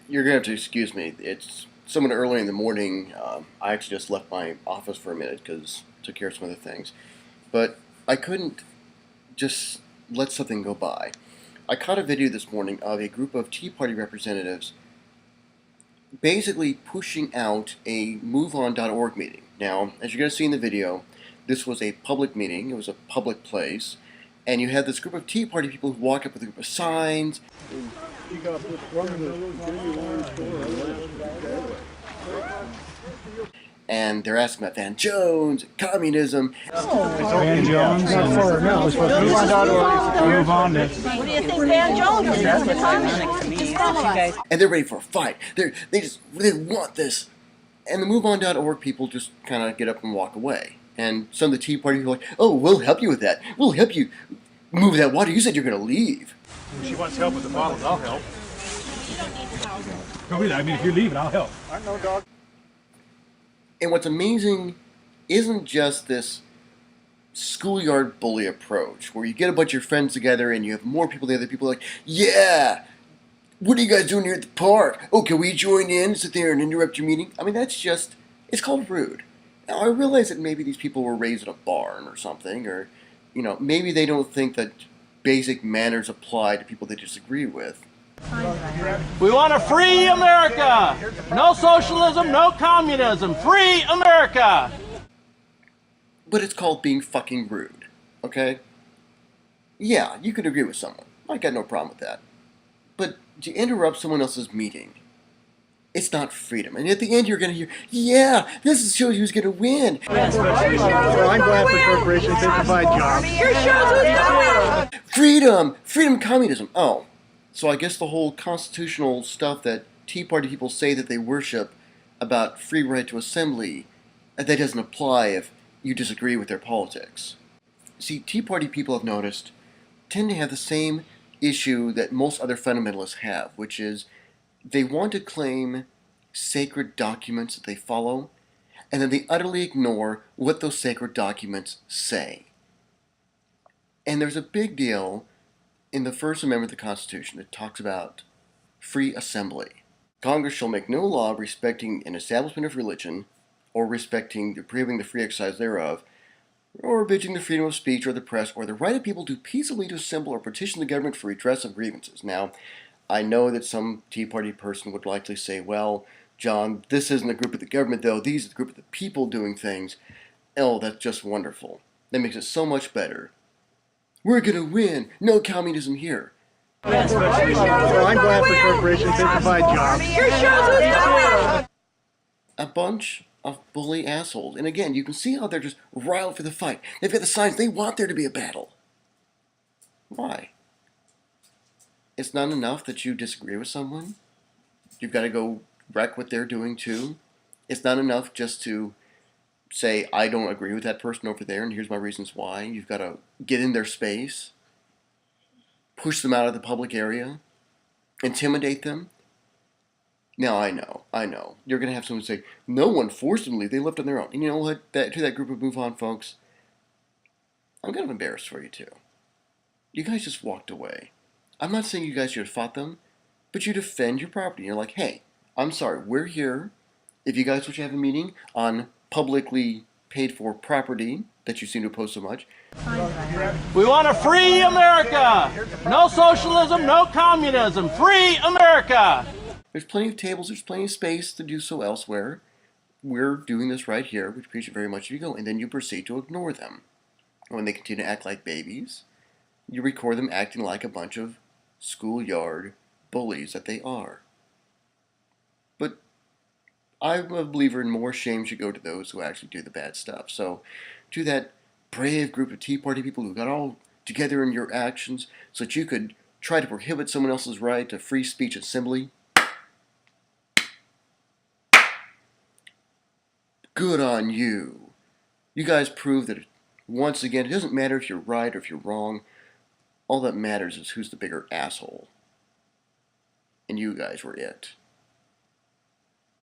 You're going to have to excuse me. It's somewhat early in the morning. I actually just left my office for a minute because took care of some other things. But I couldn't just let something go by. I caught a video this morning of a group of Tea Party representatives basically pushing out a MoveOn.org meeting. Now, as you're going to see in the video, this was a public meeting. It was a public place. And you had this group of Tea Party people who walked up with a group of signs. And they're asking about Van Jones, communism. Van Jones and move on to. What do you think Van Jones is? That's the communist. And they're ready for a fight. They want this. And the MoveOn.org people just kind of get up and walk away. And some of the Tea Party people are like, oh, we'll help you with that. We'll help you move that water. You said you're going to leave. If she wants help with the bottles, I'll help. I mean, if you're leaving, I'll help. I know, dog. And what's amazing isn't just this schoolyard bully approach, where you get a bunch of your friends together and you have more people than other people like, yeah, what are you guys doing here at the park? Oh, can we join in, sit there and interrupt your meeting? I mean, it's called rude. Now, I realize that maybe these people were raised in a barn or something, or, maybe they don't think that basic manners apply to people they disagree with. We want a free America! No socialism, no communism. Free America! But it's called being fucking rude, okay? Yeah, you could agree with someone. I got no problem with that. But to interrupt someone else's meeting, it's not freedom. And at the end you're going to hear, yeah, this shows who's going to win. Well, I'm glad for corporations. They provide jobs. Your shows who's going to Freedom! Freedom, communism. Oh. So I guess the whole constitutional stuff that Tea Party people say that they worship about free right to assembly, that doesn't apply if you disagree with their politics. See, Tea Party people, I've noticed, tend to have the same issue that most other fundamentalists have, which is they want to claim sacred documents that they follow, and then they utterly ignore what those sacred documents say. And there's a big deal in the First Amendment of the Constitution that talks about free assembly. Congress shall make no law respecting an establishment of religion, or prohibiting the free exercise thereof, or abridging the freedom of speech or the press, or the right of people to peaceably to assemble or petition the government for redress of grievances. Now, I know that some Tea Party person would likely say, well, John, this isn't a group of the government, though. These are the group of the people doing things. Oh, that's just wonderful. That makes it so much better. We're going to win. No communism here. Well, I'm glad for corporations. They provide jobs. Your shows who's going A bunch of bully assholes. And again, you can see how they're just riled for the fight. They've got the signs. They want there to be a battle. Why? It's not enough that you disagree with someone. You've got to go wreck what they're doing too. It's not enough just to say, I don't agree with that person over there, and here's my reasons why. You've got to get in their space, push them out of the public area, intimidate them. Now, I know. You're going to have someone say, no one forced them to leave. They left on their own. And you know what? To that group of Move On folks, I'm kind of embarrassed for you too. You guys just walked away. I'm not saying you guys should have fought them, but you defend your property. You're like, hey, I'm sorry, we're here. If you guys wish to have a meeting on publicly paid for property that you seem to oppose so much. We want a free America! No socialism, no communism. Free America! There's plenty of tables, there's plenty of space to do so elsewhere. We're doing this right here. We appreciate very much if you go. And then you proceed to ignore them. And when they continue to act like babies, you record them acting like a bunch of schoolyard bullies that they are. But I'm a believer in more shame should go to those who actually do the bad stuff. So, to that brave group of Tea Party people who got all together in your actions so that you could try to prohibit someone else's right to free speech assembly, good on you. You guys proved that, once again, it doesn't matter if you're right or if you're wrong. All that matters is who's the bigger asshole. And you guys were it.